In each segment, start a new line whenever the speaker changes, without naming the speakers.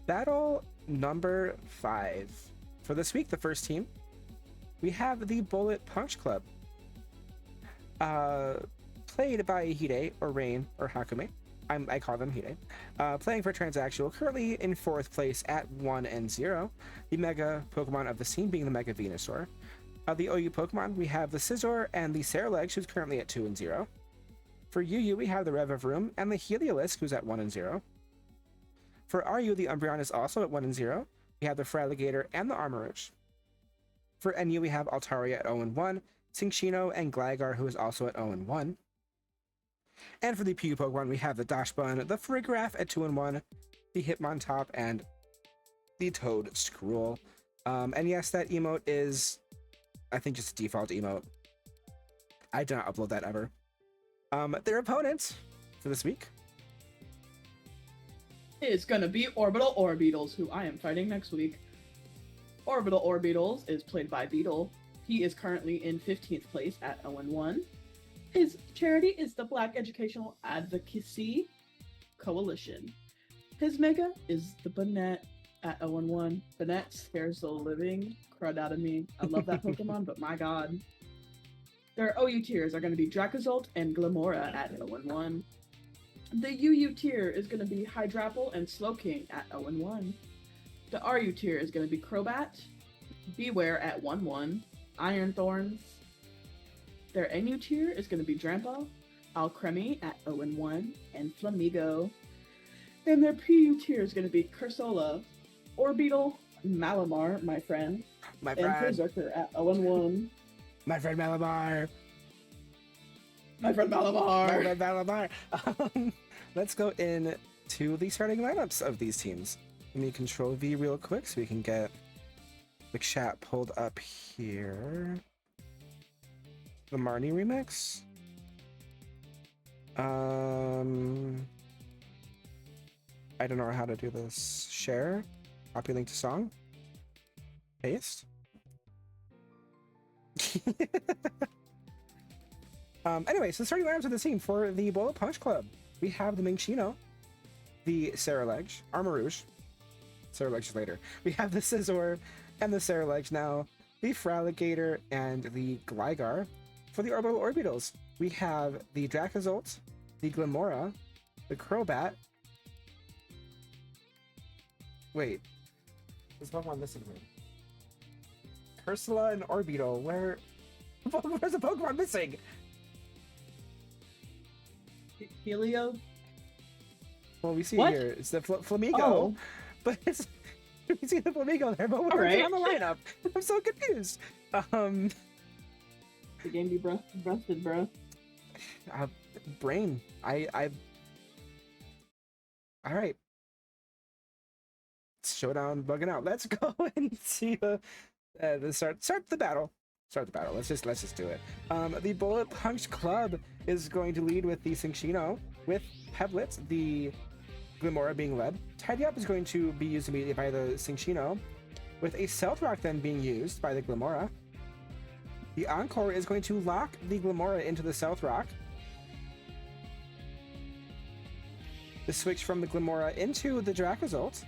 Battle number 5. For this week, the first team, we have the Bullet Punch Club. Played by Hide, or Rain, or Hakume. I call them Hide. Playing for Transactional, currently in 4th place at 1-0. The Mega Pokemon of the scene being the Mega Venusaur. The OU Pokemon, we have the Scizor and the Ceralex, who's currently at 2-0. For UU, we have the Revavroom and the Heliolisk, who's at 1-0. For RU, the Umbreon is also at 1-0. We have the Feraligatr and the Armarouge. For NU, we have Altaria at 0-1, Cinccino and Gligar, who is also at 0-1. And for the PU Pokemon, we have the Dachsbun, the Farigiraf at 2-1, the Hitmontop, and the Toad Scroll. And yes, that emote is, I think, just a default emote. I do not upload that ever. Their opponents for this week
is going to be Orbital Orbeetles, who I am fighting next week. Orbital Orbeetles is played by Beetle. He is currently in 15th place at 0-1. His charity is the Black Educational Advocacy Coalition. His mega is the Banette at 0-1. Banette scares the living crud out of me. I love that Pokemon, but my god. Their OU tiers are going to be Dracozolt and Glamora at 0-1. The UU tier is going to be Hydrapple and Slowking at 0-1. The RU tier is going to be Crobat, Beware at 1-1, Iron Thorns. Their NU tier is going to be Drampa, Alcremie at 0-1, and Flamigo. And their PU tier is going to be Cursola, Orbeetle, Malamar, my friend,
my
and
friend
Berserker at 0-1.
My friend Malamar.
My friend Malamar.
My friend Malamar. Let's go into the starting lineups of these teams. Let me Control V real quick so we can get the chat pulled up here. The Marnie remix. I don't know how to do this. Share. Copy link to song. Paste. Anyway, so starting lineups of the team for the Bullet Punch Club, we have the Minccino, the Ceralex, Armarouge, Ceralex is later. We have the Scizor and the Ceralex now, the Feraligatr and the Gligar. For the Orbital Orbeetles, we have the Dracozolt, the Glamora, the Crobat. Wait, there's one missing here. Ursula and Orbital. Where's the Pokemon missing?
Helio?
Well, we see
What?
here it's the Flamigo,
Oh.
but we see the Flamigo there, but we're
Alright.
on the lineup. I'm so confused.
The game be busted, bro.
Brain. All right. Showdown bugging out. Let's go and see the start the battle. Start the battle. Let's just do it. The Bullet Punch Club is going to lead with the Cinccino, with Peblet, the Glamora being led. Tidy Up is going to be used immediately by the Cinccino, with a Stealth Rock then being used by the Glamora. The Encore is going to lock the Glamora into the Stealth Rock. The switch from the Glamora into the Dracozolt,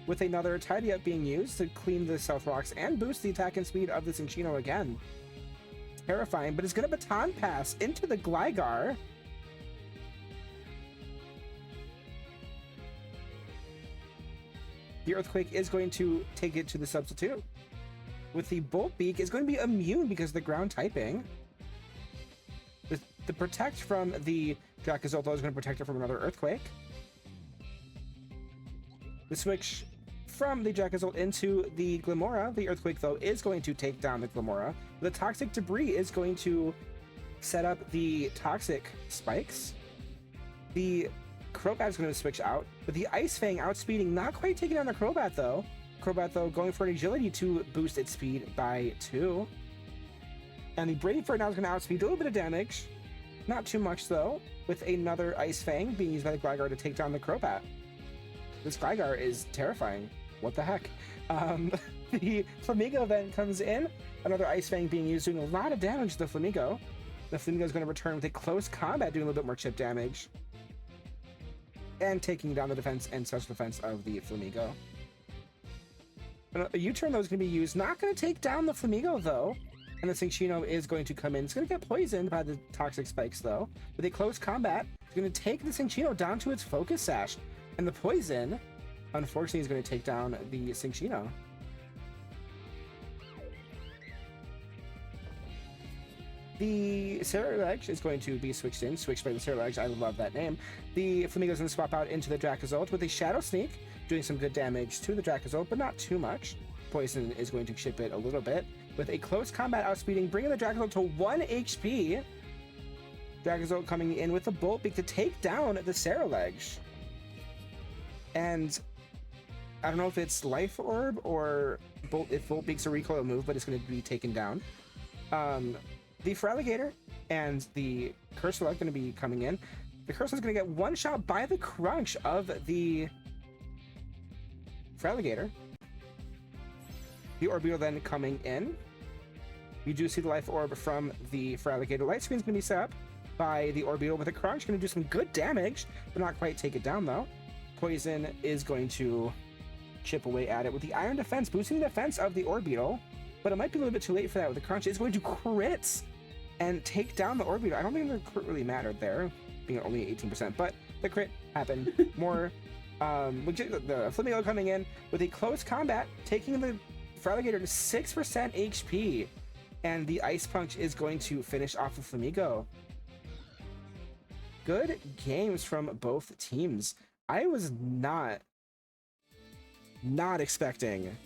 with another Tidy Up being used to clean the Stealth Rocks and boost the attack and speed of the Cinccino again. Terrifying, but it's going to Baton Pass into the Gligar. The Earthquake is going to take it to the Substitute. With the Bolt Beak, is going to be immune because of the ground typing. The Protect from the Dracozolt is going to protect it from another Earthquake. The switch from the Dracozolt into the Glamora, the Earthquake though is going to take down the Glamora. The Toxic Debris is going to set up the Toxic Spikes. The Crobat is going to switch out, but the Ice Fang outspeeding, not quite taking down the Crobat though. Crobat though going for an Agility to boost its speed by 2. And the Brave Bird now is going to outspeed a little bit of damage. Not too much though, with another Ice Fang being used by the Gligar to take down the Crobat. This Gligar is terrifying. What the heck? The Flamigo then comes in. Another Ice Fang being used, doing a lot of damage to the Flamigo. The Flamigo is going to return with a close combat, doing a little bit more chip damage. And taking down the defense and special defense of the Flamigo. A U-turn though is going to be used. Not going to take down the Flamigo though. And the Cinccino is going to come in. It's going to get poisoned by the toxic spikes though. With a close combat, it's going to take the Cinccino down to its focus sash. And the poison, unfortunately, is going to take down the Cinccino. The Cerulege is going to be switched by the Cerulege. I love that name. The Flamigo is going to swap out into the Dracozolt with a Shadow Sneak, doing some good damage to the Dracozolt, but not too much. Poison is going to chip it a little bit. With a close combat outspeeding, bringing the Dracozolt to 1 HP. Dracozolt coming in with a Bolt Beak to take down the Cerulege. And I don't know if it's Life Orb or if Bolt Beak's a recoil move, but it's going to be taken down. The Feraligatr and the Cursor are going to be coming in. The Cursor is going to get one shot by the Crunch of the Feraligatr. The Orbital then coming in. You do see the Life Orb from the Feraligatr. Light Screen is going to be set up by the Orbital with a Crunch. Going to do some good damage, but not quite take it down though. Poison is going to chip away at it with the Iron Defense, boosting the defense of the Orbital. But it might be a little bit too late for that with the Crunch. It's going to crit and take down the Orbital. I don't think the crit really mattered there, being only 18%, but the crit happened more. The Flamigo coming in with a close combat, taking the Feraligatr to 6% HP, and the Ice Punch is going to finish off the Flamigo. Good games from both teams. I was not expecting